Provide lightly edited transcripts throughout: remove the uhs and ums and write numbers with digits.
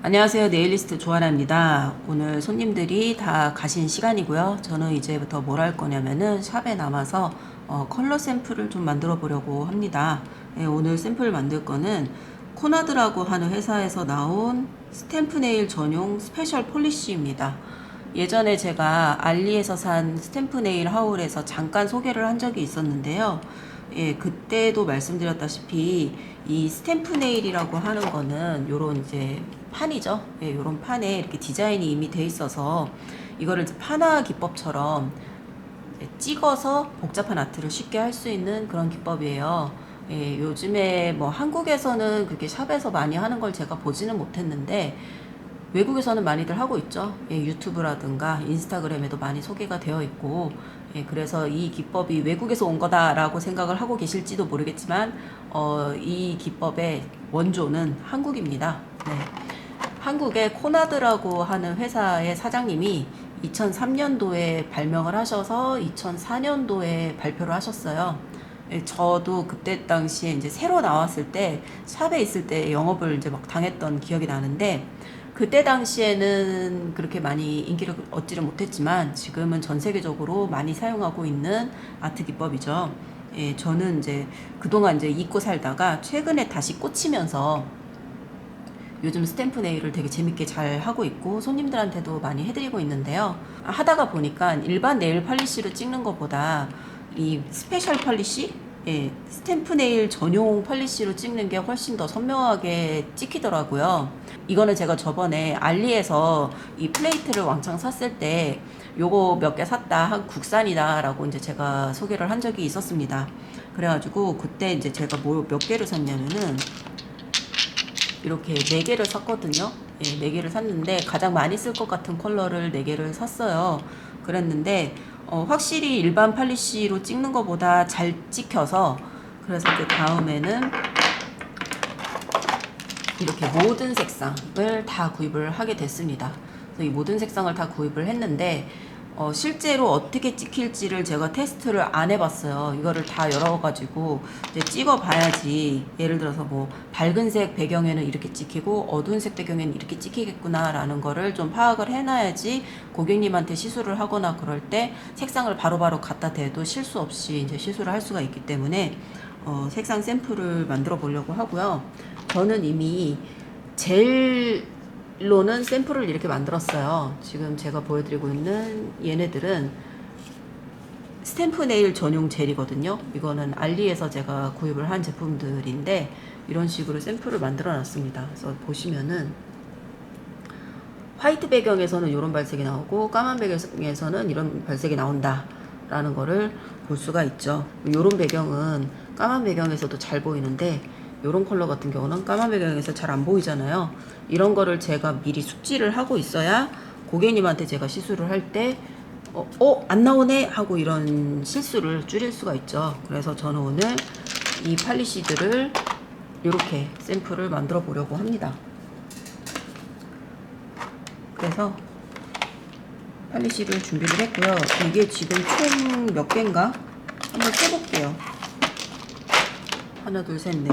안녕하세요. 네일리스트 조하나입니다. 오늘 손님들이 다 가신 시간이고요. 저는 이제부터 뭘 할 거냐면은 샵에 남아서 컬러 샘플을 좀 만들어 보려고 합니다. 오늘 샘플 만들 거는 코나드라고 하는 회사에서 나온 스탬프 네일 전용 스페셜 폴리쉬입니다. 예전에 제가 알리에서 산 스탬프 네일 하울에서 잠깐 소개를 한 적이 있었는데요. 예, 그때도 말씀드렸다시피 이 스탬프 네일이라고 하는 거는 요런 이제 판이죠. 예, 요런 판에 이렇게 디자인이 이미 돼 있어서 이거를 이제 파나 기법처럼 찍어서 복잡한 아트를 쉽게 할 수 있는 그런 기법이에요. 예, 요즘에 뭐 한국에서는 그렇게 샵에서 많이 하는 걸 제가 보지는 못했는데 외국에서는 많이들 하고 있죠. 예, 유튜브라든가 인스타그램에도 많이 소개가 되어 있고, 예, 그래서 이 기법이 외국에서 온 거다라고 생각을 하고 계실지도 모르겠지만, 이 기법의 원조는 한국입니다. 네. 한국의 코나드라고 하는 회사의 사장님이 2003년도에 발명을 하셔서 2004년도에 발표를 하셨어요. 예, 저도 그때 당시에 이제 새로 나왔을 때 샵에 있을 때 영업을 이제 막 당했던 기억이 나는데 그때 당시에는 그렇게 많이 인기를 얻지를 못했지만 지금은 전 세계적으로 많이 사용하고 있는 아트 기법이죠. 예, 저는 이제 그동안 이제 잊고 살다가 최근에 다시 꽂히면서 요즘 스탬프 네일을 되게 재밌게 잘 하고 있고 손님들한테도 많이 해드리고 있는데요. 하다가 보니까 일반 네일 펄리쉬로 찍는 것보다 이 스페셜 펄리쉬, 예, 스탬프 네일 전용 펄리쉬로 찍는 게 훨씬 더 선명하게 찍히더라고요. 이거는 제가 저번에 알리에서 이 플레이트를 왕창 샀을 때 요거 몇 개 샀다, 한 국산이다 라고 이제 제가 소개를 한 적이 있었습니다. 그래가지고 그때 이제 제가 뭐 몇 개를 샀냐면은 이렇게 4개를 샀거든요. 예, 4개를 샀는데 가장 많이 쓸 것 같은 컬러를 4개를 샀어요. 그랬는데 확실히 일반 팔리쉬로 찍는 것보다 잘 찍혀서 그래서 그 다음에는 이렇게 모든 색상을 다 구입을 하게 됐습니다. 그래서 이 모든 색상을 다 구입을 했는데 실제로 어떻게 찍힐지를 제가 테스트를 안 해봤어요. 이거를 다 열어가지고 이제 찍어봐야지 예를 들어서 뭐 밝은색 배경에는 이렇게 찍히고 어두운 색 배경에는 이렇게 찍히겠구나 라는 거를 좀 파악을 해놔야지 고객님한테 시술을 하거나 그럴 때 색상을 바로바로 갖다 대도 실수 없이 이제 시술을 할 수가 있기 때문에 색상 샘플을 만들어 보려고 하고요. 저는 이미 젤로는 샘플을 이렇게 만들었어요. 지금 제가 보여드리고 있는 얘네들은 스탬프 네일 전용 젤이거든요. 이거는 알리에서 제가 구입을 한 제품들인데 이런 식으로 샘플을 만들어 놨습니다. 그래서 보시면은 화이트 배경에서는 이런 발색이 나오고 까만 배경에서는 이런 발색이 나온다 라는 거를 볼 수가 있죠. 이런 배경은 까만 배경에서도 잘 보이는데 이런 컬러 같은 경우는 까만 배경에서 잘 안 보이잖아요. 이런 거를 제가 미리 숙지를 하고 있어야 고객님한테 제가 시술을 할 때 안 나오네 하고 이런 실수를 줄일 수가 있죠. 그래서 저는 오늘 이 팔리시들을 이렇게 샘플을 만들어 보려고 합니다. 그래서 팔리시를 준비를 했고요. 이게 지금 총 몇 개인가? 한번 세볼게요. 하나, 둘, 셋, 넷.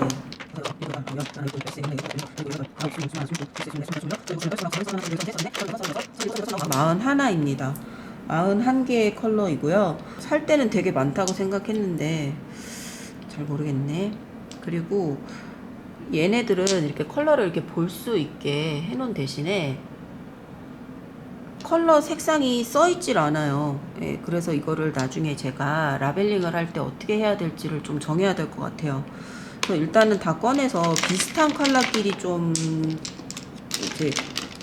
41입니다. 41개의 컬러이고요. 살 때는 되게 많다고 생각했는데 잘 모르겠네. 그리고 얘네들은 이렇게 컬러를 이렇게 볼 수 있게 해놓은 대신에 컬러 색상이 써있질 않아요. 예, 그래서 이거를 나중에 제가 라벨링을 할 때 어떻게 해야 될지를 좀 정해야 될 것 같아요. 그래서 일단은 다 꺼내서 비슷한 컬러끼리 좀 이제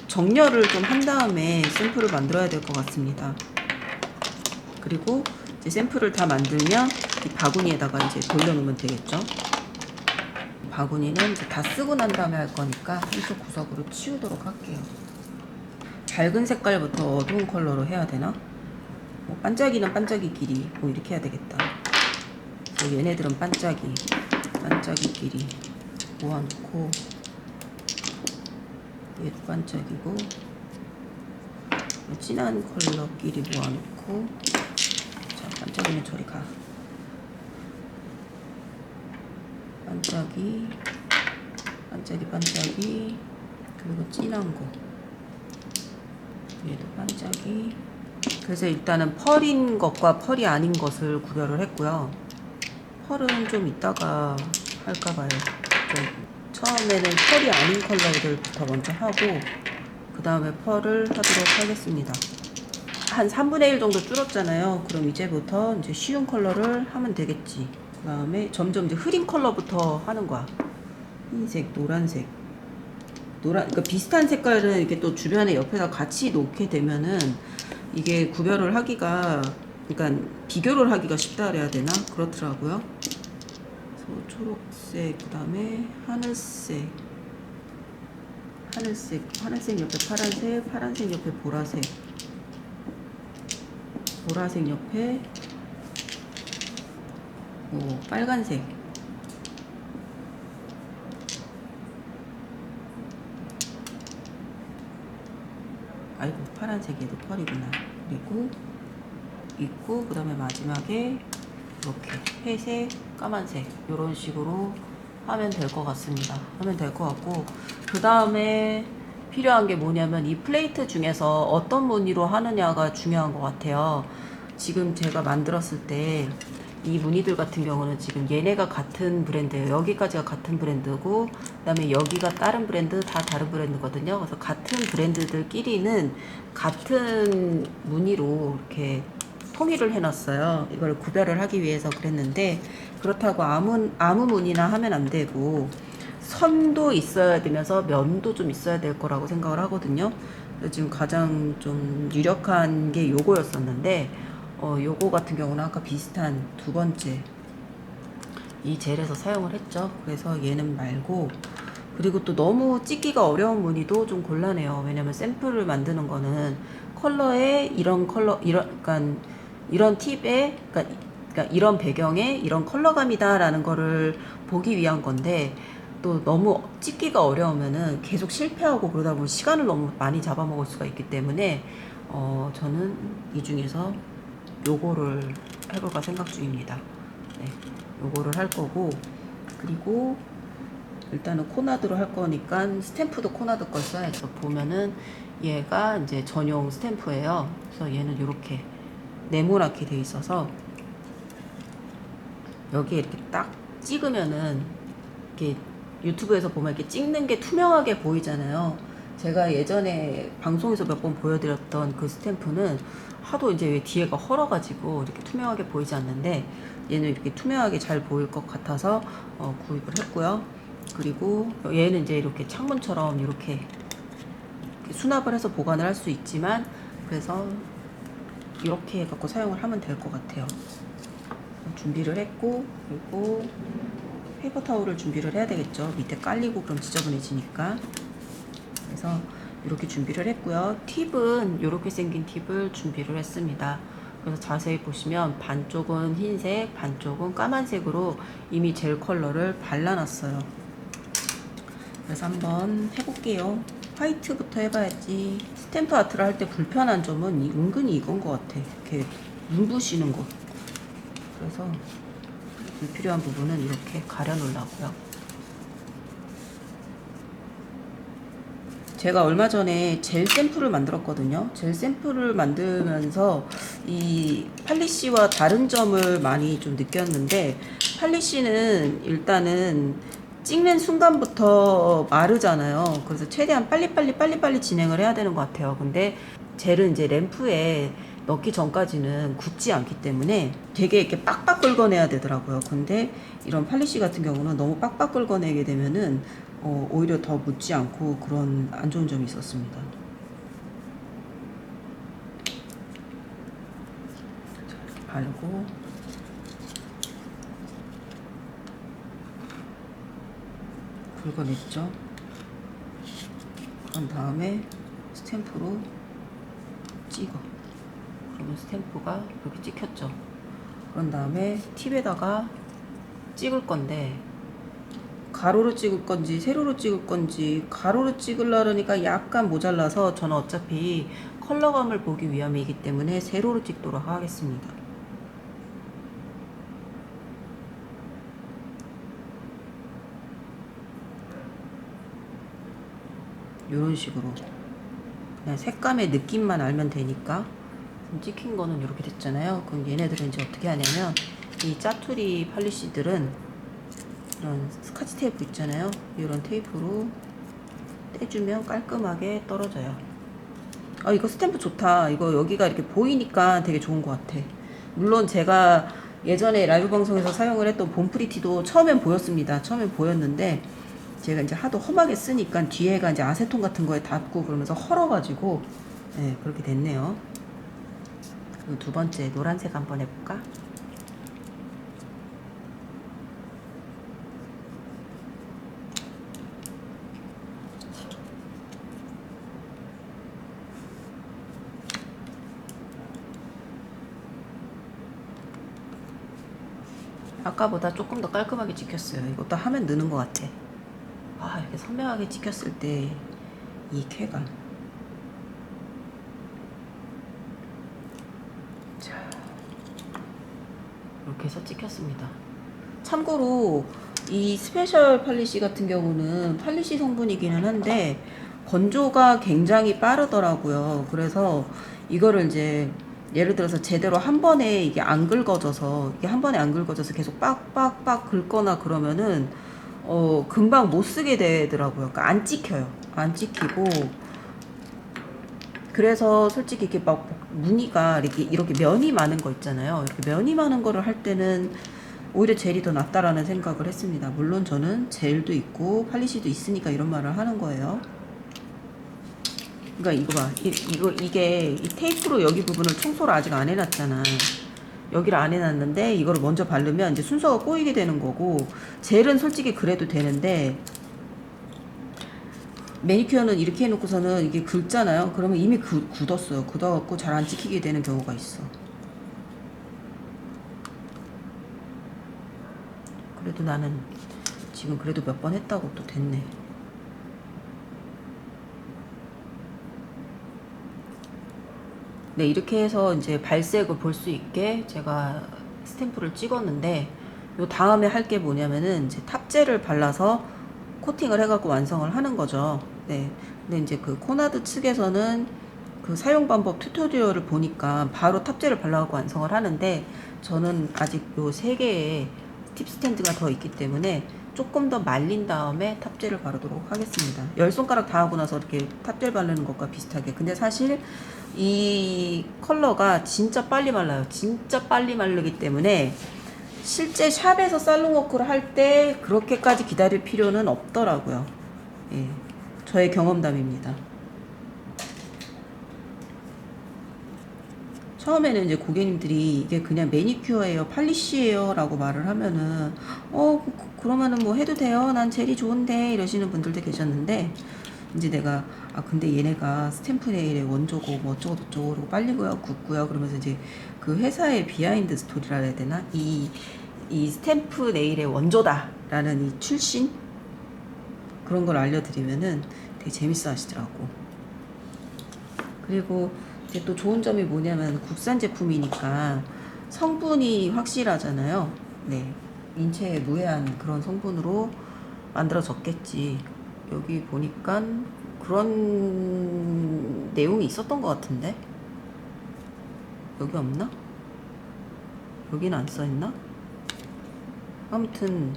정렬을 좀 한 다음에 샘플을 만들어야 될 것 같습니다. 그리고 이제 샘플을 다 만들면 이 바구니에다가 이제 돌려놓으면 되겠죠. 바구니는 이제 다 쓰고 난 다음에 할 거니까 한쪽 구석으로 치우도록 할게요. 밝은 색깔부터 어두운 컬러로 해야 되나? 뭐 반짝이는 반짝이 길이 뭐 이렇게 해야 되겠다. 얘네들은 반짝이 길이 모아놓고 얘도 반짝이고 진한 컬러끼리 모아놓고 자 반짝이는 저리 가. 반짝이 그리고 진한 거. 얘도 반짝이. 그래서 일단은 펄인 것과 펄이 아닌 것을 구별을 했고요. 펄은 좀 이따가 할까봐요. 처음에는 펄이 아닌 컬러들부터 먼저 하고 그 다음에 펄을 하도록 하겠습니다. 한 3분의 1 정도 줄었잖아요. 그럼 이제부터 이제 쉬운 컬러를 하면 되겠지. 그 다음에 점점 이제 흐린 컬러부터 하는 거야. 흰색, 노란색. 그러니까 비슷한 색깔은 이렇게 또 주변에 옆에다 같이 놓게 되면은 이게 구별을 하기가, 그러니까 비교를 하기가 쉽다 그래야 되나? 그렇더라고요. 그래서 초록색, 그 다음에 하늘색. 하늘색 옆에 파란색, 파란색 옆에 보라색. 보라색 옆에 빨간색. 아이고, 파란색에도 펄이구나. 그리고 있고, 그 다음에 마지막에 이렇게 회색, 까만색 이런 식으로 하면 될 것 같습니다. 하면 될 것 같고, 그 다음에 필요한 게 뭐냐면 이 플레이트 중에서 어떤 무늬로 하느냐가 중요한 것 같아요. 지금 제가 만들었을 때 이 무늬들 같은 경우는 지금 얘네가 같은 브랜드예요. 여기까지가 같은 브랜드고, 그 다음에 여기가 다른 브랜드, 다 다른 브랜드거든요. 그래서 같은 브랜드들끼리는 같은 무늬로 이렇게 통일을 해놨어요. 이걸 구별을 하기 위해서 그랬는데, 그렇다고 아무 무늬나 하면 안 되고 선도 있어야 되면서 면도 좀 있어야 될 거라고 생각을 하거든요. 지금 가장 좀 유력한 게 요거였었는데, 요거 같은 경우는 아까 비슷한 두 번째 이 젤에서 사용을 했죠. 그래서 얘는 말고, 그리고 또 너무 찍기가 어려운 무늬도 좀 곤란해요. 왜냐면 샘플을 만드는 거는 컬러에 이런 컬러, 그러니까 이런 팁에, 그러니까 이런 배경에 이런 컬러감이다라는 거를 보기 위한 건데, 또 너무 찍기가 어려우면은 계속 실패하고 그러다 보면 시간을 너무 많이 잡아먹을 수가 있기 때문에 저는 이 중에서 요거를 해볼까 생각 중입니다. 네, 요거를 할 거고, 그리고 일단은 코나드로 할 거니까 스탬프도 코나드 걸 써야죠. 보면은 얘가 이제 전용 스탬프예요. 그래서 얘는 이렇게 네모나게 돼 있어서 여기에 이렇게 딱 찍으면은 이렇게 유튜브에서 보면 이렇게 찍는 게 투명하게 보이잖아요. 제가 예전에 방송에서 몇 번 보여드렸던 그 스탬프는 하도 이제 왜 뒤에가 헐어가지고 이렇게 투명하게 보이지 않는데, 얘는 이렇게 투명하게 잘 보일 것 같아서 구입을 했고요. 그리고 얘는 이제 이렇게 창문처럼 이렇게 수납을 해서 보관을 할 수 있지만, 그래서 이렇게 해갖고 사용을 하면 될 것 같아요. 준비를 했고, 그리고 페이퍼 타올을 준비를 해야 되겠죠. 밑에 깔리고 그럼 지저분해지니까. 그래서 이렇게 준비를 했고요. 팁은 이렇게 생긴 팁을 준비를 했습니다. 그래서 자세히 보시면 반쪽은 흰색, 반쪽은 까만색으로 이미 젤 컬러를 발라놨어요. 그래서 한번 해볼게요. 화이트부터 해봐야지. 스탬프 아트를 할 때 불편한 점은 은근히 이건 것 같아. 이렇게 눈부시는 거. 그래서 불필요한 부분은 이렇게 가려놓으려고요. 제가 얼마 전에 젤 샘플을 만들었거든요. 젤 샘플을 만들면서 이 팔리쉬와 다른 점을 많이 좀 느꼈는데, 팔리쉬는 일단은 찍는 순간부터 마르잖아요. 그래서 최대한 빨리빨리 진행을 해야 되는 것 같아요. 근데 젤은 이제 램프에 넣기 전까지는 굳지 않기 때문에 되게 이렇게 빡빡 긁어내야 되더라고요. 근데 이런 팔리쉬 같은 경우는 너무 빡빡 긁어내게 되면은 오히려 더 묻지 않고 그런 안 좋은 점이 있었습니다. 자, 이렇게 바르고 긁어냈죠. 그런 다음에 스탬프로 찍어. 그러면 스탬프가 이렇게 찍혔죠. 그런 다음에 팁에다가 찍을 건데, 가로로 찍을 건지 세로로 찍을 건지, 가로로 찍으려 그러니까 약간 모자라서 저는 어차피 컬러감을 보기 위함이기 때문에 세로로 찍도록 하겠습니다. 이런 식으로 그냥 색감의 느낌만 알면 되니까. 찍힌 거는 이렇게 됐잖아요. 그럼 얘네들은 이제 어떻게 하냐면 이 짜투리 팔리시들은 이런 스카치 테이프 있잖아요. 이런 테이프로 떼주면 깔끔하게 떨어져요. 아, 이거 스탬프 좋다. 이거 여기가 이렇게 보이니까 되게 좋은 것 같아. 물론 제가 예전에 라이브 방송에서 사용을 했던 봄프리티도 처음엔 보였습니다. 처음엔 보였는데 제가 이제 하도 험하게 쓰니까 뒤에가 이제 아세톤 같은 거에 닿고 그러면서 헐어가지고 네, 그렇게 됐네요. 그리고 두 번째 노란색 한번 해볼까? 아까보다 조금 더 깔끔하게 찍혔어요. 이것도 하면 느는 것 같아. 아, 이렇게 선명하게 찍혔을 때 이 쾌감. 자, 이렇게 해서 찍혔습니다. 참고로 이 스페셜 팔리시 같은 경우는 팔리시 성분이기는 한데 건조가 굉장히 빠르더라고요. 그래서 이거를 이제 예를 들어서 제대로 한 번에 이게 안 긁어져서 이게 한 번에 안 긁어져서 계속 빡빡빡 긁거나 그러면은 금방 못 쓰게 되더라고요. 그러니까 안 찍혀요. 안 찍히고. 그래서 솔직히 이렇게 막 무늬가 이렇게 면이 많은 거 있잖아요. 이렇게 면이 많은 거를 할 때는 오히려 젤이 더 낫다라는 생각을 했습니다. 물론 저는 젤도 있고 팔리시도 있으니까 이런 말을 하는 거예요. 그러니까 이거 봐. 이게 이 테이프로 여기 부분을 청소를 아직 안 해놨잖아. 여기를 안 해놨는데 이거를 먼저 바르면 이제 순서가 꼬이게 되는 거고, 젤은 솔직히 그래도 되는데 매니큐어는 이렇게 해놓고서는 이게 긁잖아요. 그러면 이미 굳었어요. 굳어갖고 잘 안 찍히게 되는 경우가 있어. 그래도 나는 지금 그래도 몇 번 했다고 또 됐네. 네, 이렇게 해서 이제 발색을 볼 수 있게 제가 스탬프를 찍었는데, 요 다음에 할 게 뭐냐면은 이제 탑젤을 발라서 코팅을 해갖고 완성을 하는 거죠. 네. 근데 이제 그 코나드 측에서는 그 사용 방법 튜토리얼을 보니까 바로 탑젤을 발라갖고 완성을 하는데, 저는 아직 요 3개의 팁 스탠드가 더 있기 때문에 조금 더 말린 다음에 탑젤을 바르도록 하겠습니다. 10손가락 다 하고 나서 이렇게 탑젤 바르는 것과 비슷하게. 근데 사실 이 컬러가 진짜 빨리 말라요. 진짜 빨리 마르기 때문에 실제 샵에서 살롱워크를 할 때 그렇게까지 기다릴 필요는 없더라고요. 예, 저의 경험담입니다. 처음에는 이제 고객님들이 이게 그냥 매니큐어예요, 팔리쉬예요 라고 말을 하면은 그러면은 뭐 해도 돼요, 난 젤이 좋은데 이러시는 분들도 계셨는데, 이제 내가 근데 얘네가 스탬프 네일의 원조고 뭐 어쩌고 저쩌고 그러고 빨리고요 굳고요 그러면서 이제 그 회사의 비하인드 스토리라 해야 되나, 이 스탬프 네일의 원조다 라는 이 출신 그런 걸 알려드리면은 되게 재밌어 하시더라고. 그리고 이제 또 좋은 점이 뭐냐면 국산 제품이니까 성분이 확실하잖아요. 네, 인체에 무해한 그런 성분으로 만들어졌겠지. 여기 보니까 그런 내용이 있었던 것 같은데, 여기 없나? 여기는 안 써있나? 아무튼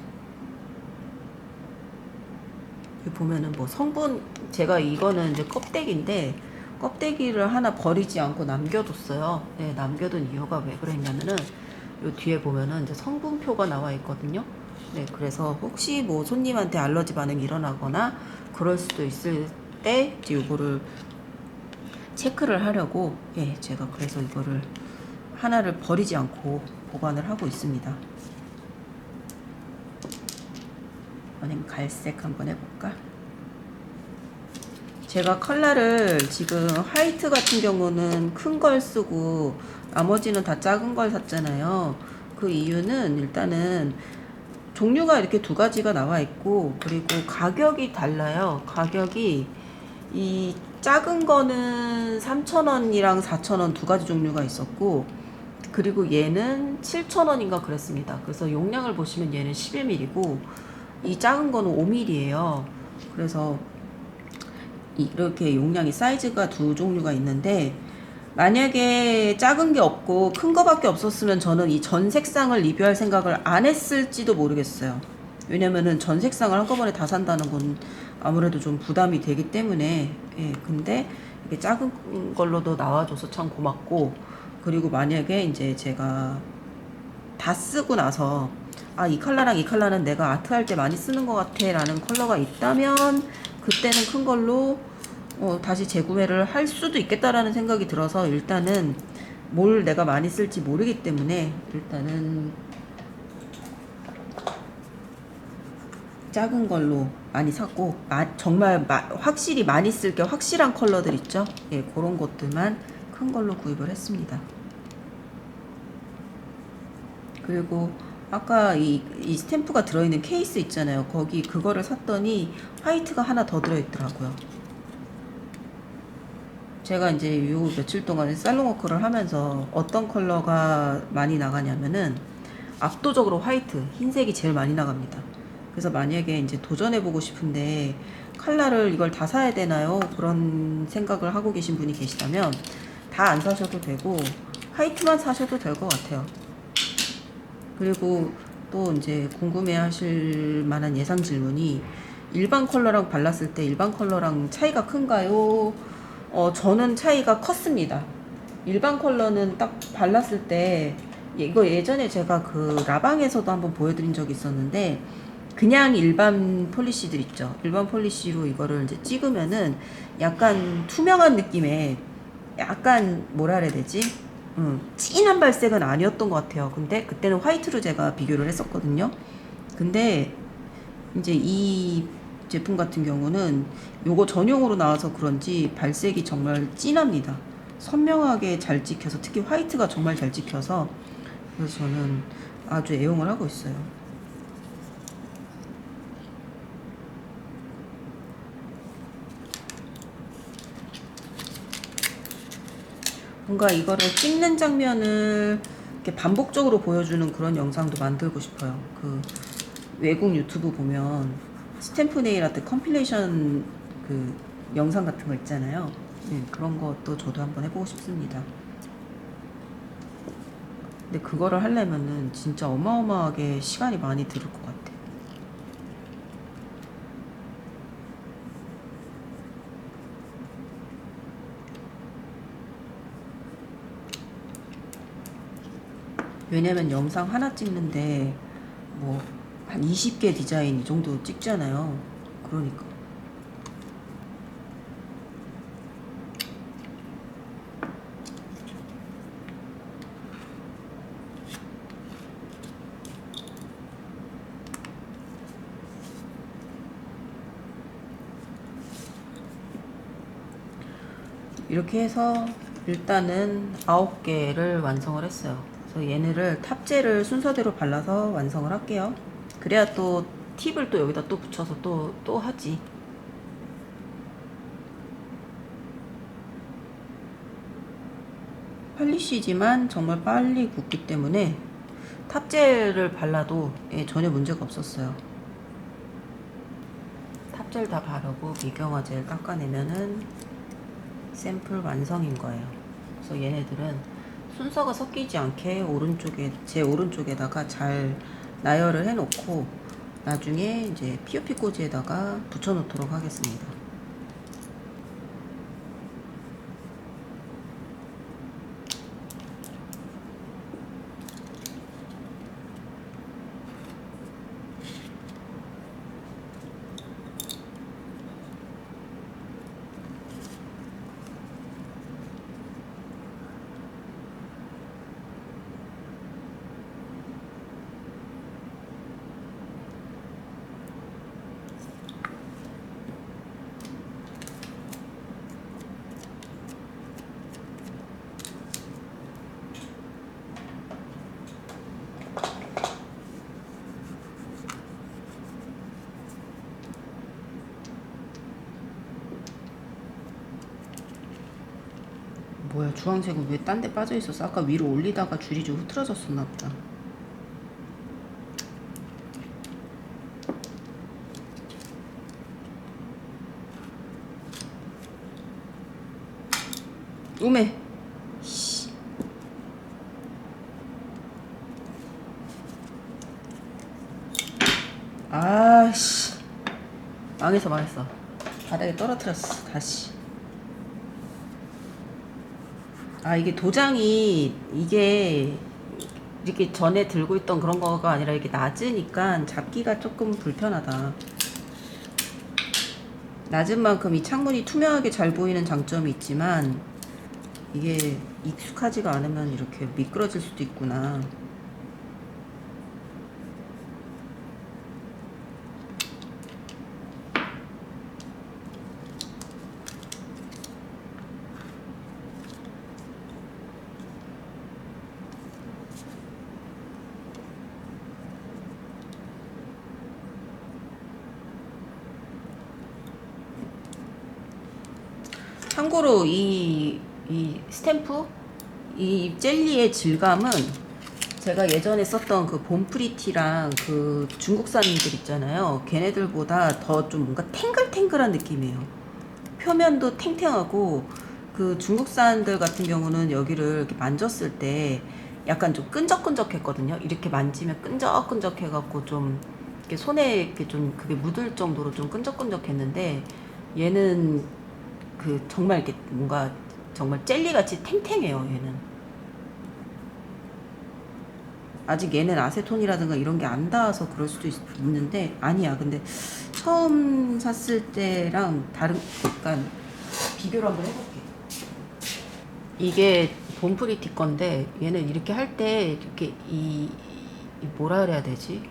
여기 보면은 뭐 성분, 제가 이거는 이제 껍데기인데 껍데기를 하나 버리지 않고 남겨뒀어요. 네, 남겨둔 이유가 왜 그랬냐면은 요 뒤에 보면은 이제 성분표가 나와 있거든요. 네, 그래서 혹시 뭐 손님한테 알러지 반응이 일어나거나 그럴 수도 있을 때 이제 요거를 체크를 하려고, 예, 제가 그래서 이거를 하나를 버리지 않고 보관을 하고 있습니다. 아니면 갈색 한번 해볼까? 제가 컬러를 지금 화이트 같은 경우는 큰 걸 쓰고 나머지는 다 작은 걸 샀잖아요. 그 이유는 일단은 종류가 이렇게 2가지가 나와 있고, 그리고 가격이 달라요. 가격이 이 작은 거는 3,000원이랑 4,000원 2가지 종류가 있었고, 그리고 얘는 7,000원인가 그랬습니다. 그래서 용량을 보시면 얘는 11mm고 이 작은 거는 5mm예요. 그래서 이렇게 용량이 사이즈가 두 종류가 있는데, 만약에 작은 게 없고 큰 거밖에 없었으면 저는 이 전 색상을 리뷰할 생각을 안 했을지도 모르겠어요. 왜냐면은 전 색상을 한꺼번에 다 산다는 건 아무래도 좀 부담이 되기 때문에. 예, 근데 이게 작은 걸로도 나와줘서 참 고맙고, 그리고 만약에 이제 제가 다 쓰고 나서 아, 이 컬러랑 이 컬러는 내가 아트 할 때 많이 쓰는 것 같아 라는 컬러가 있다면, 그때는 큰 걸로 다시 재구매를 할 수도 있겠다라는 생각이 들어서, 일단은 뭘 내가 많이 쓸지 모르기 때문에 일단은 작은 걸로 많이 샀고, 정말 확실히 많이 쓸 게 확실한 컬러들 있죠. 예, 그런 것들만 큰 걸로 구입을 했습니다. 그리고 아까 이 스탬프가 들어있는 케이스 있잖아요. 거기 그거를 샀더니 화이트가 하나 더 들어있더라고요. 제가 이제 요 며칠 동안 살롱 워크를 하면서 어떤 컬러가 많이 나가냐면은 압도적으로 화이트, 흰색이 제일 많이 나갑니다. 그래서 만약에 이제 도전해보고 싶은데 컬러를 이걸 다 사야 되나요? 그런 생각을 하고 계신 분이 계시다면 다 안 사셔도 되고 화이트만 사셔도 될 것 같아요. 그리고 또 이제 궁금해 하실 만한 예상 질문이, 일반 컬러랑 발랐을 때 일반 컬러랑 차이가 큰가요? 저는 차이가 컸습니다. 일반 컬러는 딱 발랐을 때, 이거 예전에 제가 그 라방에서도 한번 보여드린 적이 있었는데, 그냥 일반 폴리시들 있죠. 일반 폴리시로 이거를 이제 찍으면은 약간 투명한 느낌의, 약간 뭐라 그래야 되지? 진한 발색은 아니었던 것 같아요. 근데 그때는 화이트로 제가 비교를 했었거든요. 근데 이제 이 제품 같은 경우는 요거 전용으로 나와서 그런지 발색이 정말 진합니다. 선명하게 잘 찍혀서, 특히 화이트가 정말 잘 찍혀서, 그래서 저는 아주 애용을 하고 있어요. 뭔가 이거를 찍는 장면을 이렇게 반복적으로 보여주는 그런 영상도 만들고 싶어요. 그 외국 유튜브 보면 스탬프 네일 아트 컴필레이션 그 영상 같은 거 있잖아요. 네, 그런 것도 저도 한번 해보고 싶습니다. 근데 그거를 하려면은 진짜 어마어마하게 시간이 많이 들을 것 같아. 왜냐면 영상 하나 찍는데 뭐 한 20개 디자인 이 정도 찍잖아요. 그러니까. 이렇게 해서 일단은 9개를 완성을 했어요. 그래서 얘네를 탑재를 순서대로 발라서 완성을 할게요. 그래야 또 팁을 또 여기다 또 붙여서 또 하지. 팔리시지만 정말 빨리 굳기 때문에 탑젤을 발라도 전혀 문제가 없었어요. 탑젤 다 바르고 미경화 젤 닦아내면은 샘플 완성인 거예요. 그래서 얘네들은 순서가 섞이지 않게 제 오른쪽에다가 잘 나열을 해놓고 나중에 이제 POP 꽂이에다가 붙여놓도록 하겠습니다. 뭐야, 주황색은 왜 딴 데 빠져 있었어? 아까 위로 올리다가 줄이 좀 흐트러졌었나 보다. 우메. 씨. 아씨. 망했어. 바닥에 떨어뜨렸어. 다시. 아, 이게 도장이, 이게 이렇게 전에 들고 있던 그런 거가 아니라 이게 낮으니까 잡기가 조금 불편하다. 낮은 만큼 이 창문이 투명하게 잘 보이는 장점이 있지만 이게 익숙하지가 않으면 이렇게 미끄러질 수도 있구나. 참고로 이 스탬프, 이 젤리의 질감은 제가 예전에 썼던 그 봄프리티랑 그 중국산들 있잖아요. 걔네들보다 더 좀 뭔가 탱글탱글한 느낌이에요. 표면도 탱탱하고, 그 중국산들 같은 경우는 여기를 이렇게 만졌을 때 약간 좀 끈적끈적했거든요. 이렇게 만지면 끈적끈적해갖고 좀 이렇게 손에 이렇게 좀 그게 묻을 정도로 좀 끈적끈적했는데, 얘는 그 정말 이렇게 뭔가 정말 젤리같이 탱탱해요. 얘는 아직 얘는 아세톤이라든가 이런 게 안 닿아서 그럴 수도 있는데, 아니야. 근데 처음 샀을 때랑 다른, 약간 비교를 한번 해볼게. 이게 봄프리티 건데 얘는 이렇게 할 때 이렇게 이 뭐라 그래야 되지?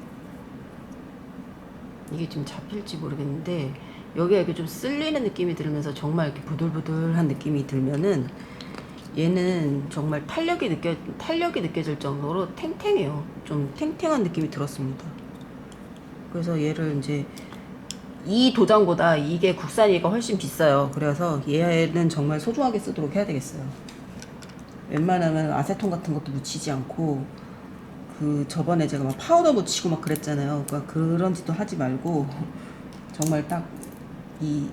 이게 좀 잡힐지 모르겠는데 여기가 이렇게 좀 쓸리는 느낌이 들면서 정말 이렇게 부들부들한 느낌이 들면은 얘는 정말 탄력이 느껴질 정도로 탱탱해요. 좀 탱탱한 느낌이 들었습니다. 그래서 얘를 이제 이 도장보다 이게 국산이가 훨씬 비싸요. 그래서 얘는 정말 소중하게 쓰도록 해야 되겠어요. 웬만하면 아세톤 같은 것도 묻히지 않고, 그 저번에 제가 막 파우더 묻히고 막 그랬잖아요. 그러니까 그런 짓도 하지 말고 정말 딱 이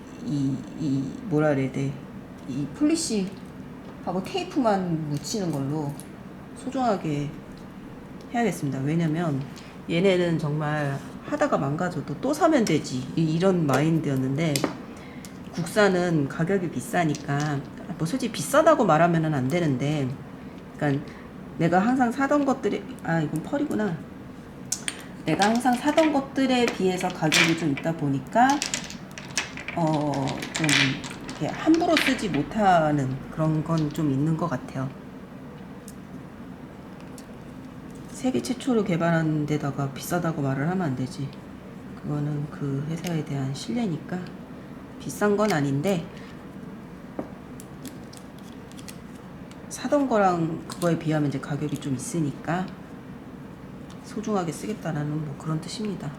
뭐라 그래야 돼, 이 폴리시하고 테이프만 묻히는 걸로 소중하게 해야겠습니다. 왜냐면 얘네는 정말 하다가 망가져도 또 사면 되지, 이런 마인드였는데, 국산은 가격이 비싸니까, 뭐 솔직히 비싸다고 말하면은 안 되는데, 그러니까 내가 항상 사던 것들이, 아 이건 펄이구나. 내가 항상 사던 것들에 비해서 가격이 좀 있다 보니까 좀 이렇게 함부로 쓰지 못하는 그런 건 좀 있는 것 같아요. 세계 최초로 개발한 데다가 비싸다고 말을 하면 안 되지. 그거는 그 회사에 대한 신뢰니까. 비싼 건 아닌데 사던 거랑 그거에 비하면 이제 가격이 좀 있으니까 소중하게 쓰겠다라는 뭐 그런 뜻입니다.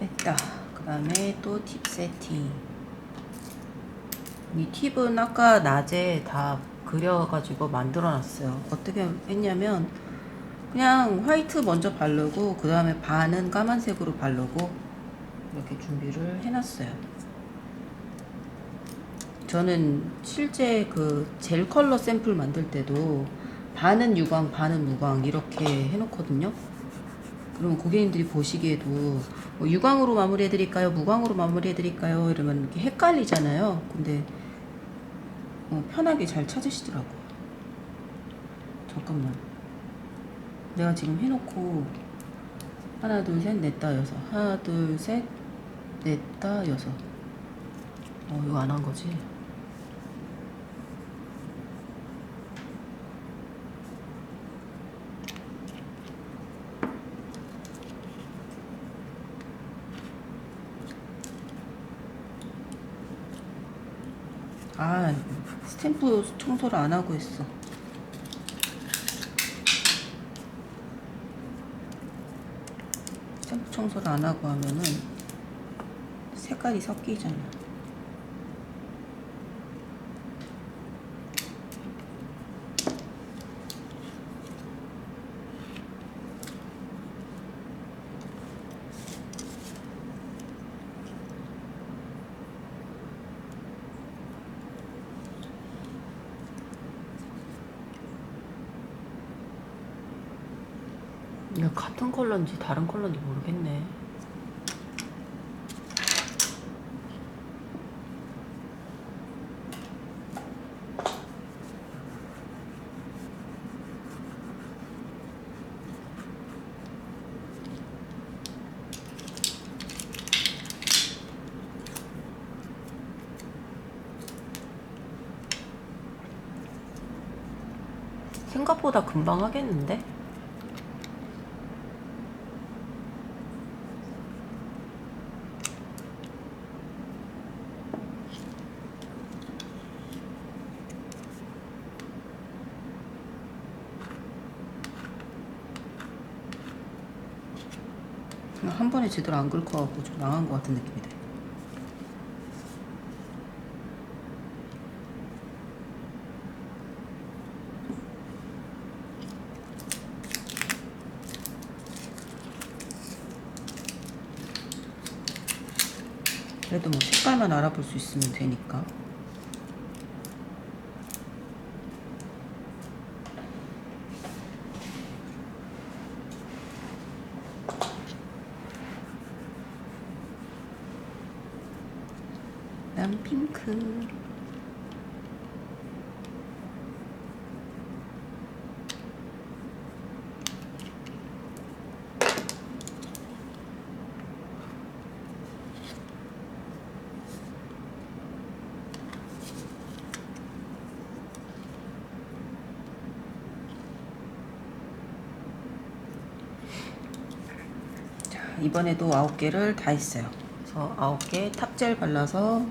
했다. 그 다음에 또 팁 세팅. 이 팁은 아까 낮에 다 그려가지고 만들어 놨어요. 어떻게 했냐면 그냥 화이트 먼저 바르고 그 다음에 반은 까만색으로 바르고 이렇게 준비를 해놨어요. 저는 실제 그 젤 컬러 샘플 만들 때도 반은 유광 반은 무광 이렇게 해놓거든요. 그러면 고객님들이 보시기에도 뭐 유광으로 마무리해드릴까요? 무광으로 마무리해드릴까요? 이러면 이렇게 헷갈리잖아요. 근데 편하게 잘 찾으시더라고요. 잠깐만. 내가 지금 해놓고 하나 둘 셋 넷다 여섯. 하나 둘 셋 넷다 여섯. 이거 안 한 거지? 아, 스탬프 청소를 안 하고 있어. 스탬프 청소를 안 하고 하면은 색깔이 섞이잖아. 이거 같은 컬러인지 다른 컬러인지 모르겠네. 생각보다 금방 하겠는데? 한 번에 제대로 안 긁혀갖고 좀 망한 것 같은 느낌이 돼. 그래도 뭐 색깔만 알아볼 수 있으면 되니까. 난 핑크. 자, 이번에도 9개를 다 했어요. 그래서 9개 탑젤 발라서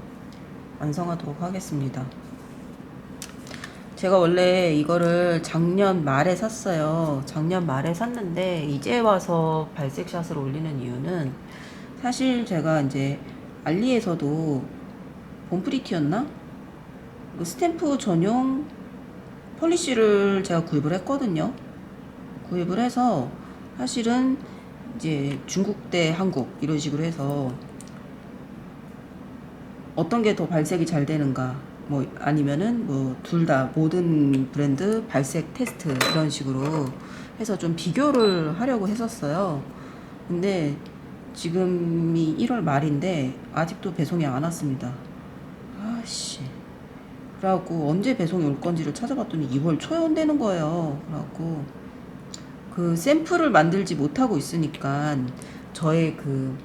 완성하도록 하겠습니다. 제가 원래 이거를 작년 말에 샀어요. 작년 말에 샀는데 이제 와서 발색샷을 올리는 이유는 사실 제가 이제 알리에서도 봄프리티였나? 그 스탬프 전용 폴리쉬를 제가 구입을 했거든요. 구입을 해서 사실은 이제 중국 대 한국 이런 식으로 해서 어떤 게 더 발색이 잘 되는가, 뭐 아니면은 뭐 둘 다 모든 브랜드 발색 테스트 이런 식으로 해서 좀 비교를 하려고 했었어요. 근데 지금이 1월 말인데 아직도 배송이 안 왔습니다. 아씨. 그래갖고 언제 배송이 올 건지를 찾아봤더니 2월 초에 온다는 거예요. 그래갖고 그 샘플을 만들지 못하고 있으니까 저의 그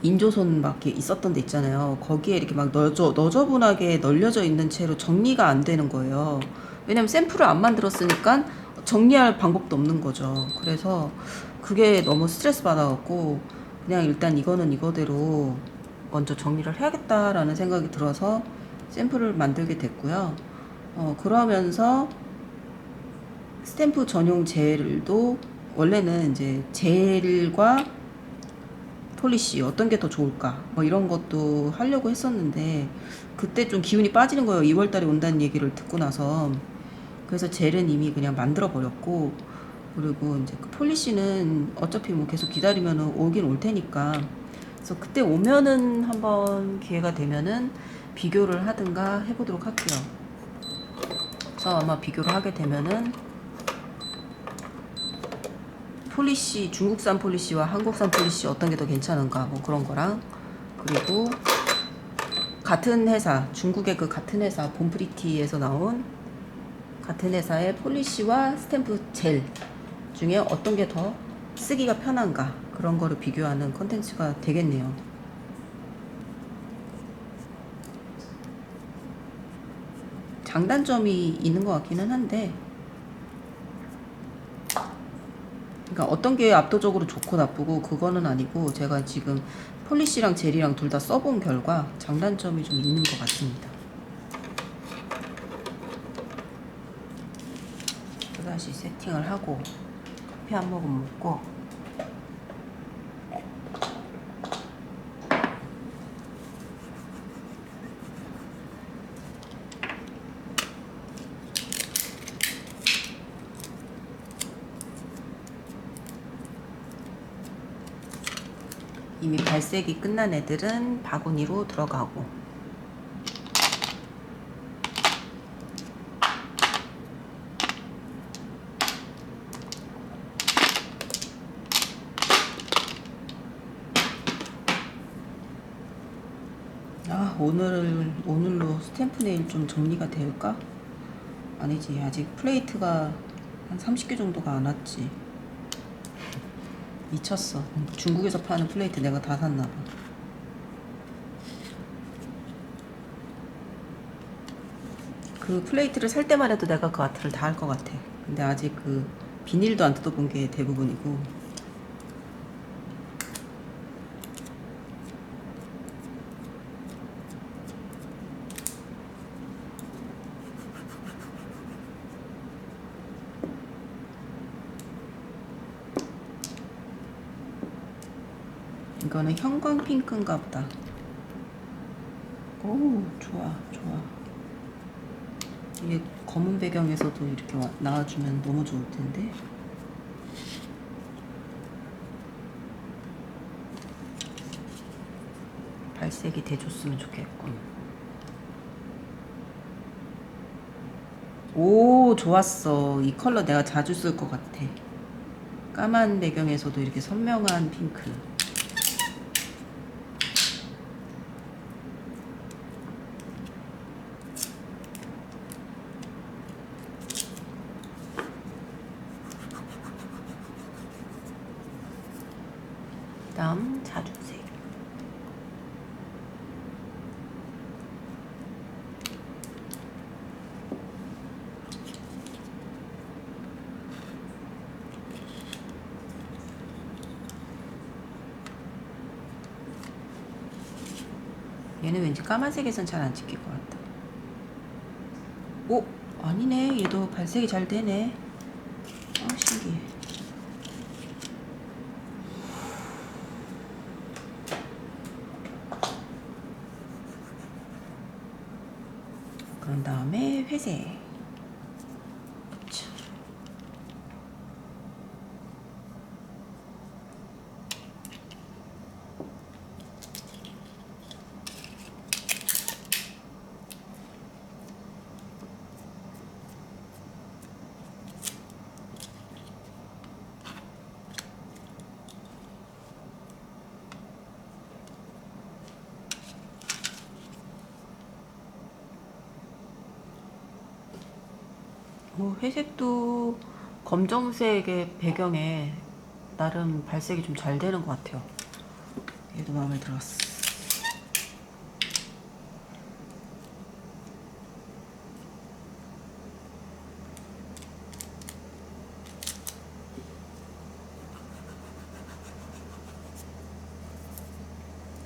인조손 막 이렇게 있었던 데 있잖아요. 거기에 이렇게 막 너저분하게 널려져 있는 채로 정리가 안 되는 거예요. 왜냐면 샘플을 안 만들었으니까 정리할 방법도 없는 거죠. 그래서 그게 너무 스트레스 받아갖고 그냥 일단 이거는 이거대로 먼저 정리를 해야겠다라는 생각이 들어서 샘플을 만들게 됐고요. 그러면서 스탬프 전용 젤도 원래는 이제 젤과 폴리시 어떤 게 더 좋을까 뭐 이런 것도 하려고 했었는데 그때 좀 기운이 빠지는 거예요. 2월 달에 온다는 얘기를 듣고 나서. 그래서 젤은 이미 그냥 만들어 버렸고, 그리고 이제 그 폴리시는 어차피 뭐 계속 기다리면 오긴 올 테니까, 그래서 그때 오면은 한번 기회가 되면은 비교를 하든가 해보도록 할게요. 그래서 아마 비교를 하게 되면은 폴리시, 중국산 폴리시와 한국산 폴리시 어떤 게 더 괜찮은가 뭐 그런 거랑, 그리고 같은 회사, 중국의 그 같은 회사 봄프리티에서 나온 같은 회사의 폴리시와 스탬프 젤 중에 어떤 게 더 쓰기가 편한가 그런 거를 비교하는 컨텐츠가 되겠네요. 장단점이 있는 것 같기는 한데, 그러니까 어떤 게 압도적으로 좋고 나쁘고 그거는 아니고, 제가 지금 폴리시랑 젤이랑 둘 다 써본 결과 장단점이 좀 있는 것 같습니다. 또다시 세팅을 하고 커피 한 모금 먹고, 이미 발색이 끝난 애들은 바구니로 들어가고, 오늘로 스탬프 네일 좀 정리가 될까? 아니지, 아직 플레이트가 한 30개 정도가 안 왔지. 미쳤어. 중국에서 파는 플레이트 내가 다 샀나봐. 그 플레이트를 살 때만 해도 내가 그 아트를 다 할 것 같아. 근데 아직 그 비닐도 안 뜯어본 게 대부분이고. 이거는 형광 핑크인가 보다. 오, 좋아, 좋아. 이게 검은 배경에서도 이렇게 나와주면 너무 좋을 텐데. 발색이 돼줬으면 좋겠군. 오, 좋았어. 이 컬러 내가 자주 쓸 것 같아. 까만 배경에서도 이렇게 선명한 핑크. 다음 자주색. 얘는 왠지 까만색에선 잘 안 찍힐 것 같다. 오, 아니네. 얘도 발색이 잘 되네. 신기해. 그런 다음에 회색. 회색도 검정색의 배경에 나름 발색이 좀 잘 되는 것 같아요. 얘도 마음에 들었어.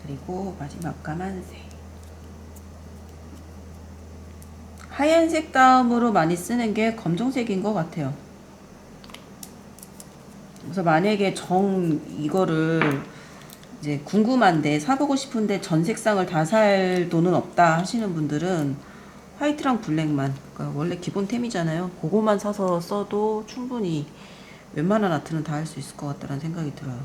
그리고 마지막 까만색. 하얀색 다음으로 많이 쓰는 게 검정색인 것 같아요. 그래서 만약에 이거를 이제 궁금한데 사보고 싶은데 전 색상을 다 살 돈은 없다 하시는 분들은 화이트랑 블랙만, 그러니까 원래 기본템이잖아요. 그거만 사서 써도 충분히 웬만한 아트는 다 할 수 있을 것 같다는 생각이 들어요.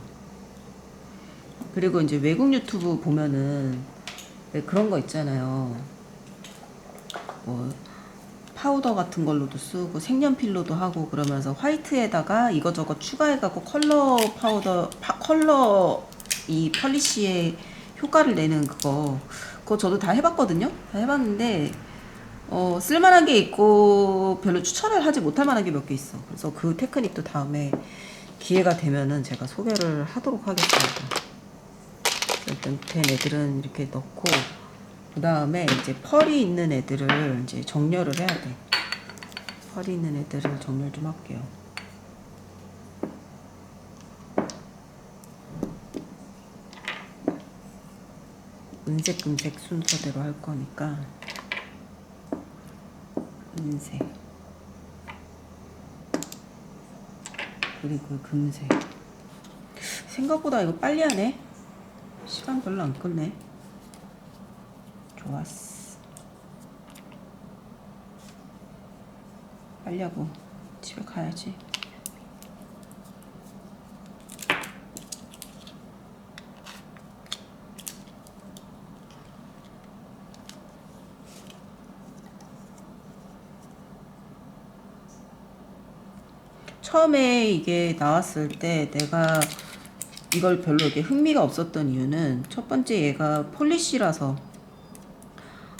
그리고 이제 외국 유튜브 보면은 왜 그런 거 있잖아요. 뭐 파우더 같은 걸로도 쓰고 색연필로도 하고 그러면서 화이트에다가 이거저거 추가해갖고 컬러 이 펄리시의 효과를 내는 그거 저도 다 해봤거든요. 다 해봤는데 쓸만한 게 있고 별로 추천을 하지 못할 만한 게 몇 개 있어. 그래서 그 테크닉도 다음에 기회가 되면은 제가 소개를 하도록 하겠습니다. 일단 된 애들은 이렇게 넣고, 그 다음에 이제 펄이 있는 애들을 이제 정렬을 해야 돼. 펄이 있는 애들을 정렬 좀 할게요. 은색, 금색 순서대로 할 거니까. 은색. 그리고 금색. 생각보다 이거 빨리 하네. 시간 별로 안 끌네. 좋았어. 빨리 하고 집에 가야지. 처음에 이게 나왔을 때 내가 이걸 별로 이렇게 흥미가 없었던 이유는, 첫 번째 얘가 폴리시라서,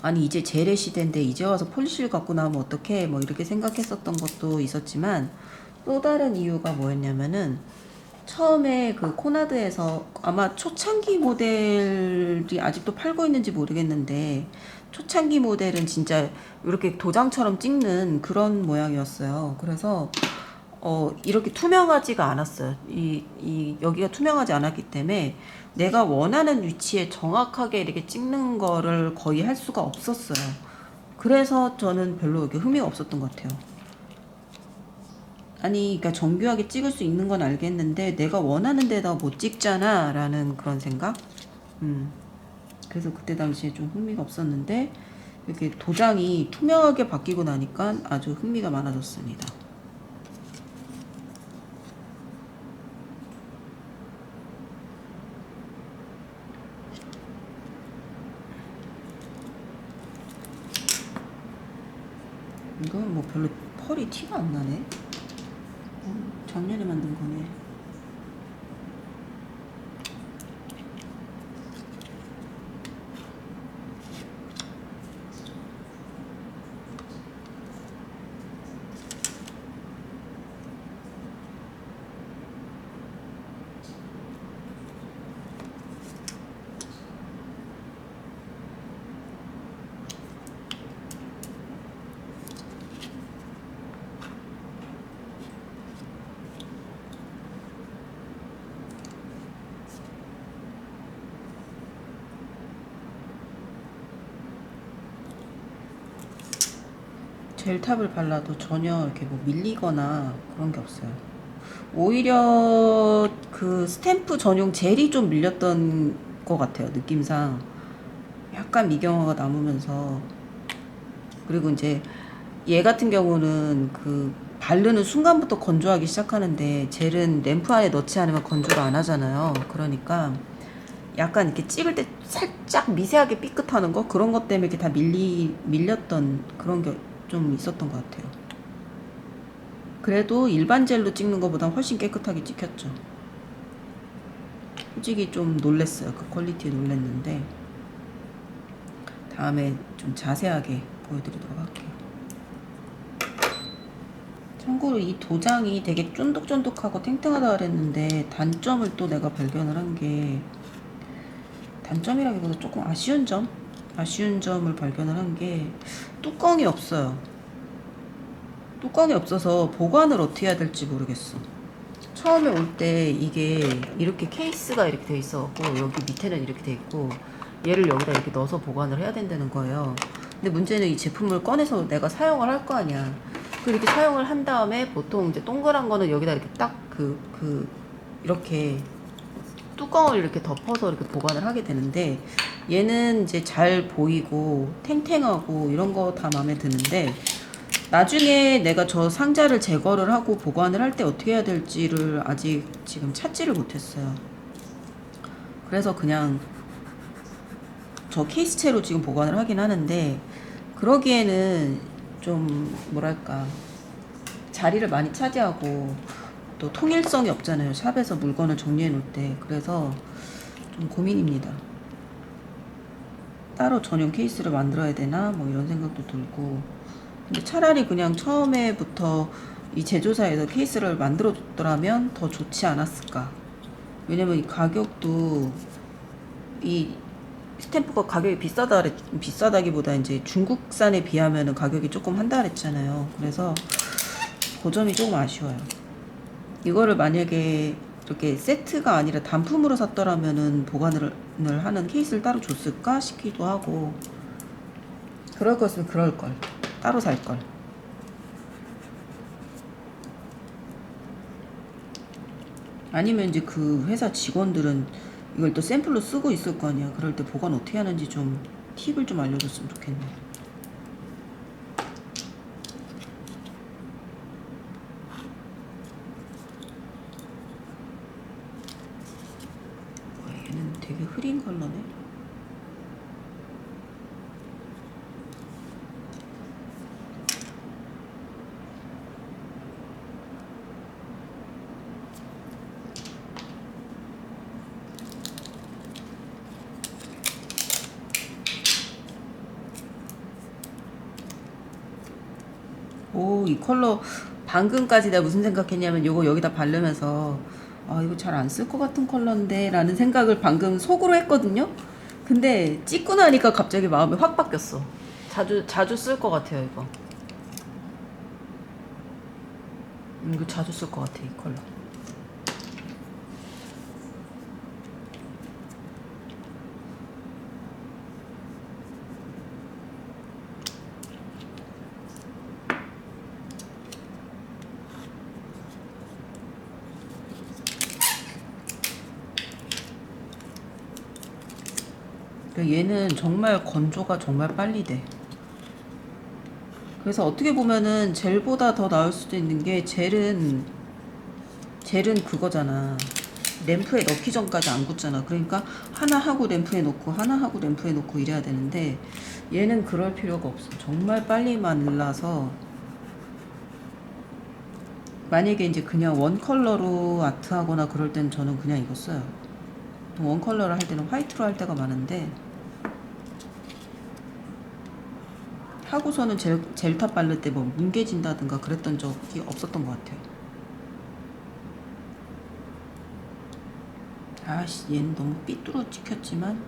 아니 이제 젤의 시대인데 이제 와서 폴리시를 갖고 나오면 어떡해, 뭐 이렇게 생각했었던 것도 있었지만, 또 다른 이유가 뭐였냐면은, 처음에 그 코나드에서 아마 초창기 모델이 아직도 팔고 있는지 모르겠는데, 초창기 모델은 진짜 이렇게 도장처럼 찍는 그런 모양이었어요. 그래서 이렇게 투명하지가 않았어요. 여기가 투명하지 않았기 때문에 내가 원하는 위치에 정확하게 이렇게 찍는 거를 거의 할 수가 없었어요. 그래서 저는 별로 이렇게 흥미가 없었던 것 같아요. 아니, 그러니까 정교하게 찍을 수 있는 건 알겠는데 내가 원하는 데다 못 찍잖아 라는 그런 생각? 그래서 그때 당시에 좀 흥미가 없었는데, 이렇게 도장이 투명하게 바뀌고 나니까 아주 흥미가 많아졌습니다. 이건 뭐 별로 펄이 티가 안 나네. 작년에 만든 거네. 젤탑을 발라도 전혀 이렇게 뭐 밀리거나 그런 게 없어요. 오히려 그 스탬프 전용 젤이 좀 밀렸던 것 같아요. 느낌상 약간 미경화가 남으면서. 그리고 이제 얘 같은 경우는 그 바르는 순간부터 건조하기 시작하는데, 젤은 램프 안에 넣지 않으면 건조를 안 하잖아요. 그러니까 약간 이렇게 찍을 때 살짝 미세하게 삐끗하는 거, 그런 것 때문에 이렇게 다 밀렸던 그런 게 좀 있었던 것 같아요. 그래도 일반 젤로 찍는 것보다 훨씬 깨끗하게 찍혔죠. 솔직히 좀 놀랬어요. 그 퀄리티에 놀랬는데, 다음에 좀 자세하게 보여드리도록 할게요. 참고로 이 도장이 되게 쫀득쫀득하고 탱탱하다 그랬는데, 단점을 또 내가 발견을 한 게, 단점이라기보다 조금 아쉬운 점을 발견을 한 게, 뚜껑이 없어요. 뚜껑이 없어서 보관을 어떻게 해야 될지 모르겠어. 처음에 올 때 이게 이렇게 케이스가 이렇게 돼 있어갖고, 여기 밑에는 이렇게 돼 있고, 얘를 여기다 이렇게 넣어서 보관을 해야 된다는 거예요. 근데 문제는 이 제품을 꺼내서 내가 사용을 할 거 아니야. 그렇게 사용을 한 다음에 보통 이제 동그란 거는 여기다 이렇게 딱 이렇게 뚜껑을 이렇게 덮어서 이렇게 보관을 하게 되는데, 얘는 이제 잘 보이고 탱탱하고 이런 거 다 마음에 드는데, 나중에 내가 저 상자를 제거를 하고 보관을 할 때 어떻게 해야 될지를 아직 지금 찾지를 못했어요. 그래서 그냥 저 케이스채로 지금 보관을 하긴 하는데, 그러기에는 좀 뭐랄까, 자리를 많이 차지하고 또 통일성이 없잖아요. 샵에서 물건을 정리해 놓을 때. 그래서 좀 고민입니다. 따로 전용 케이스를 만들어야 되나 뭐 이런 생각도 들고. 근데 차라리 그냥 처음에부터 이 제조사에서 케이스를 만들어 줬더라면 더 좋지 않았을까. 왜냐면 이 가격도 이 스탬프가 가격이 비싸다기보다 이제 중국산에 비하면은 가격이 조금 한다 그랬잖아요. 그래서 그 점이 조금 아쉬워요. 이거를 만약에 이렇게 세트가 아니라 단품으로 샀더라면은 보관을 하는 케이스를 따로 줬을까 싶기도 하고, 그럴 거였으면 그럴 걸, 따로 살 걸. 아니면 이제 그 회사 직원들은 이걸 또 샘플로 쓰고 있을 거 아니야. 그럴 때 보관 어떻게 하는지 좀 팁을 좀 알려줬으면 좋겠네. 얘는 되게 흐린 컬러네. 오, 이 컬러 방금까지 내가 무슨 생각했냐면 요거 여기다 바르면서 아, 이거 잘 안 쓸 것 같은 컬러인데 라는 생각을 방금 속으로 했거든요. 근데 찍고 나니까 갑자기 마음이 확 바뀌었어. 자주 쓸 것 같아요, 이거. 이거 자주 쓸 것 같아, 이 컬러. 얘는 정말 건조가 정말 빨리 돼. 그래서 어떻게 보면은 젤보다 더 나을 수도 있는 게 젤은 그거잖아. 램프에 넣기 전까지 안 굳잖아. 그러니까 하나 하고 램프에 넣고 하나 하고 램프에 넣고 이래야 되는데 얘는 그럴 필요가 없어. 정말 빨리 말라서 만약에 이제 그냥 원 컬러로 아트 하거나 그럴 땐 저는 그냥 이거 써요. 원 컬러를 할 때는 화이트로 할 때가 많은데 하고서는 젤탑 바를 때 뭐 뭉개진다든가 그랬던 적이 없었던 것 같아요. 아씨, 얘는 너무 삐뚤어 찍혔지만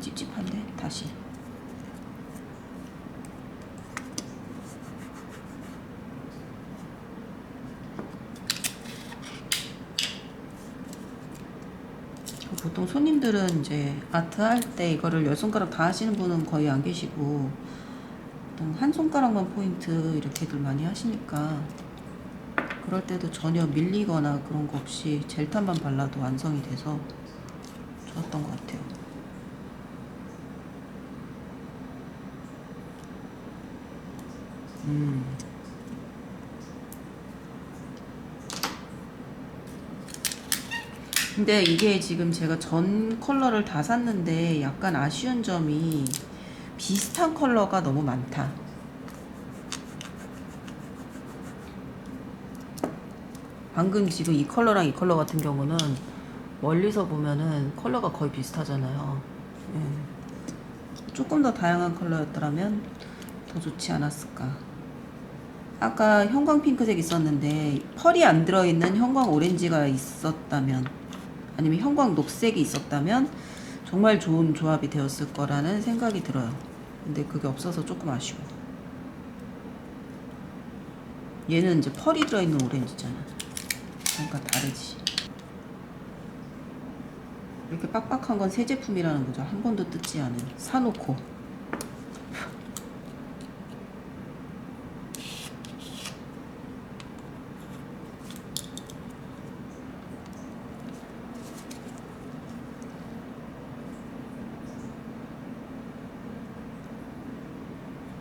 찝찝한데. 다시 보통 손님들은 이제 아트 할 때 이거를 10손가락 다 하시는 분은 거의 안 계시고 보통 한 손가락만 포인트 이렇게들 많이 하시니까 그럴 때도 전혀 밀리거나 그런 거 없이 젤탄만 발라도 완성이 돼서 좋았던 것 같아요. 근데 이게 지금 제가 전 컬러를 다 샀는데 약간 아쉬운 점이 비슷한 컬러가 너무 많다. 방금 지금 이 컬러랑 이 컬러 같은 경우는 멀리서 보면은 컬러가 거의 비슷하잖아요. 예. 조금 더 다양한 컬러였더라면 더 좋지 않았을까. 아까 형광 핑크색 있었는데 펄이 안 들어있는 형광 오렌지가 있었다면, 아니면 형광 녹색이 있었다면 정말 좋은 조합이 되었을 거라는 생각이 들어요. 근데 그게 없어서 조금 아쉬워. 얘는 이제 펄이 들어있는 오렌지잖아. 그러니까 다르지. 이렇게 빡빡한 건 새 제품이라는 거죠. 한 번도 뜯지 않은. 사놓고.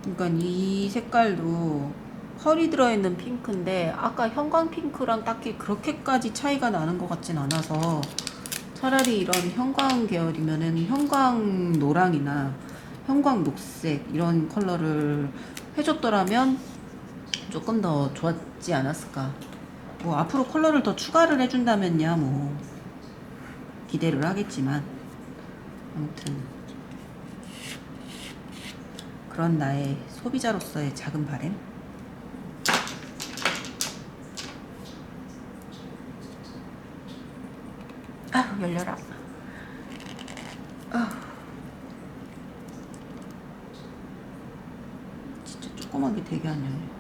그러니까 이 색깔도 펄이 들어있는 핑크인데 아까 형광 핑크랑 딱히 그렇게까지 차이가 나는 것 같진 않아서 차라리 이런 형광 계열이면은 형광 노랑이나 형광 녹색 이런 컬러를 해줬더라면 조금 더 좋았지 않았을까. 뭐 앞으로 컬러를 더 추가를 해준다면야 뭐 기대를 하겠지만, 아무튼 그런 나의 소비자로서의 작은 바램. 아, 열려라. 아, 진짜 조그만 게 되게 안 열려.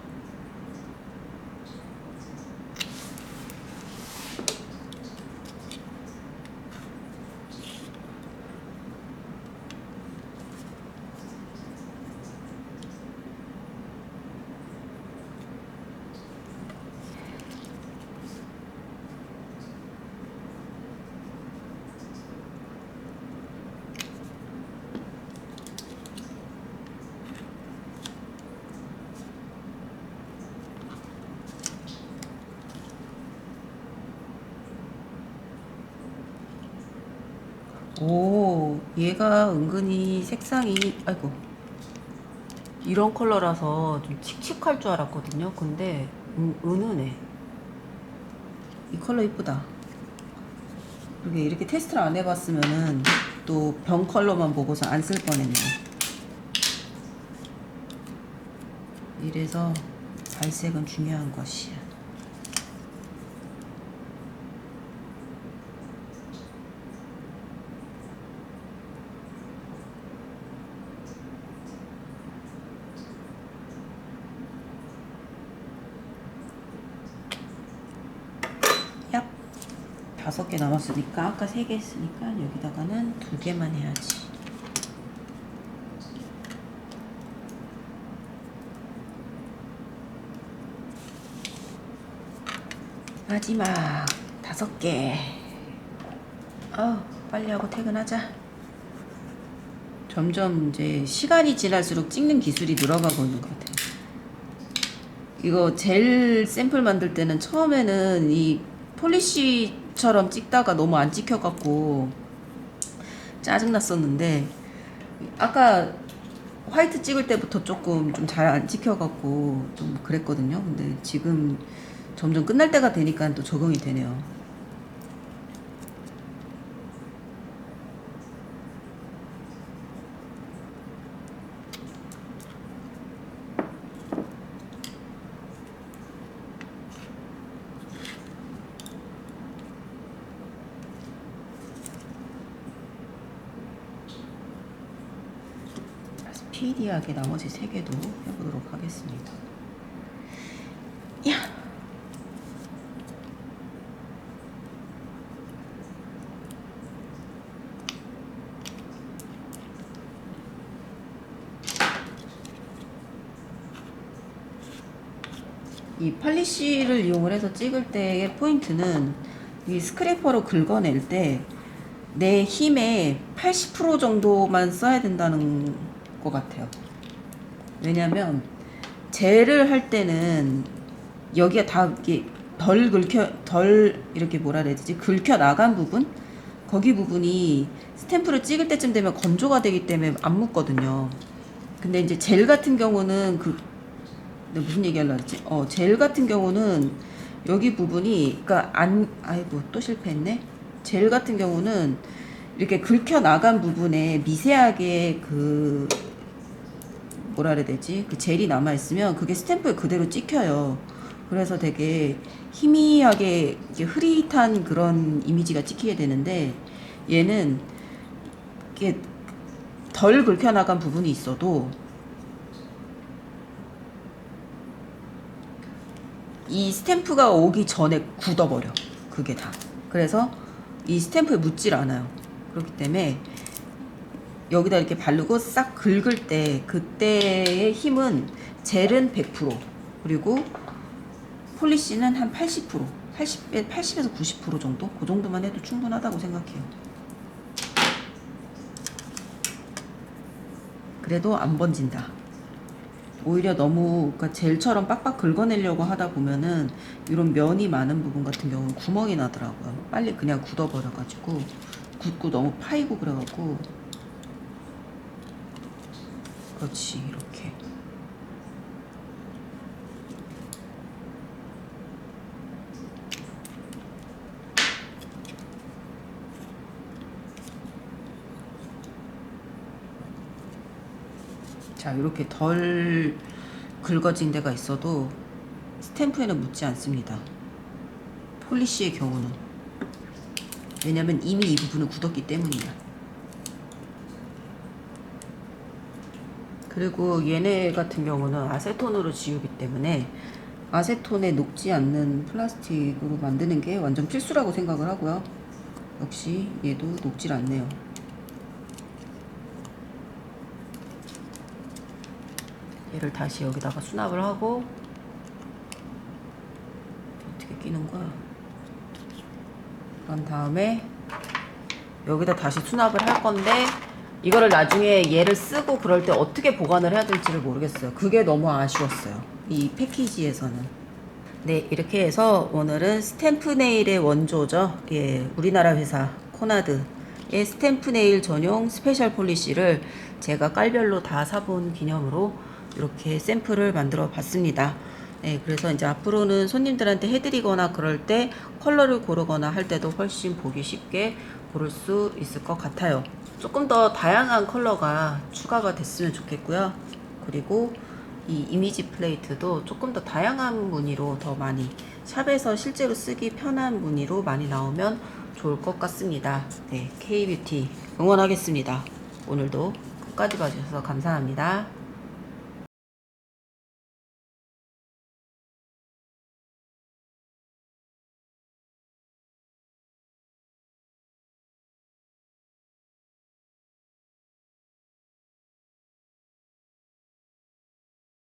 오, 얘가 은근히 색상이, 아이고, 이런 컬러라서 좀 칙칙할 줄 알았거든요. 근데 은은해. 이 컬러 이쁘다. 이렇게 테스트를 안 해봤으면은 또 병 컬러만 보고서 안 쓸 뻔했네. 이래서 발색은 중요한 것이야. 얍. 5개 남았으니까 아까 3개 했으니까 여기다가는 2개만 해야지. 마지막 5개. 아우, 빨리 하고 퇴근하자. 점점 이제 시간이 지날수록 찍는 기술이 늘어가고 있는 것 같아요. 이거 젤 샘플 만들 때는 처음에는 이 폴리시처럼 찍다가 너무 안 찍혀갖고 짜증났었는데, 아까 화이트 찍을 때부터 조금 좀 잘 안 찍혀갖고 좀 그랬거든요. 근데 지금 점점 끝날 때가 되니까 또 적응이 되네요. 스피디하게 나머지 3개도 해보도록 하겠습니다. 야! 이 팔리쉬를 이용을 해서 찍을 때의 포인트는 이 스크래퍼로 긁어낼 때 내 힘의 80% 정도만 써야 된다는 것 같아요. 왜냐면 젤을 할 때는 여기가 다 이렇게 덜 이렇게 뭐라 해야 되지? 긁혀 나간 부분? 거기 부분이 스탬프를 찍을 때쯤 되면 건조가 되기 때문에 안 묻거든요. 근데 이제 젤 같은 경우는 내가 무슨 얘기 하려고 했지? 젤 같은 경우는 여기 부분이, 그니까 아이고, 또 실패했네? 젤 같은 경우는 이렇게 긁혀 나간 부분에 미세하게 뭐라 그래야 되지? 그 젤이 남아있으면 그게 스탬프에 그대로 찍혀요. 그래서 되게 희미하게 이렇게 흐릿한 그런 이미지가 찍히게 되는데, 얘는 이게 덜 긁혀 나간 부분이 있어도 이 스탬프가 오기 전에 굳어버려. 그게 다. 그래서 이 스탬프에 묻질 않아요. 그렇기 때문에 여기다 이렇게 바르고 싹 긁을 때 그때의 힘은 젤은 100%, 그리고 폴리시는 한 80%, 80에서 90% 정도? 그 정도만 해도 충분하다고 생각해요. 그래도 안 번진다. 오히려 너무 그러니까 젤처럼 빡빡 긁어내려고 하다 보면은 이런 면이 많은 부분 같은 경우는 구멍이 나더라고요. 빨리 그냥 굳어버려가지고, 굳고 너무 파이고 그래갖고. 그렇지, 이렇게. 자, 이렇게 덜 긁어진 데가 있어도 스탬프에는 묻지 않습니다. 폴리시의 경우는. 왜냐면 이미 이 부분은 굳었기 때문이야. 그리고 얘네 같은 경우는 아세톤으로 지우기 때문에 아세톤에 녹지 않는 플라스틱으로 만드는 게 완전 필수라고 생각을 하고요. 역시 얘도 녹질 않네요. 얘를 다시 여기다가 수납을 하고, 어떻게 끼는 거야? 그런 다음에 여기다 다시 수납을 할 건데, 이거를 나중에 얘를 쓰고 그럴 때 어떻게 보관을 해야 될지를 모르겠어요. 그게 너무 아쉬웠어요, 이 패키지에서는. 네, 이렇게 해서 오늘은 스탬프 네일의 원조죠. 예, 우리나라 회사 코나드의 스탬프 네일 전용 스페셜 폴리시를 제가 깔별로 다 사본 기념으로 이렇게 샘플을 만들어 봤습니다. 네, 그래서 이제 앞으로는 손님들한테 해드리거나 그럴 때 컬러를 고르거나 할 때도 훨씬 보기 쉽게 고를 수 있을 것 같아요. 조금 더 다양한 컬러가 추가가 됐으면 좋겠고요. 그리고 이 이미지 플레이트도 조금 더 다양한 무늬로 더 많이, 샵에서 실제로 쓰기 편한 무늬로 많이 나오면 좋을 것 같습니다. 네, K뷰티 응원하겠습니다. 오늘도 끝까지 봐주셔서 감사합니다.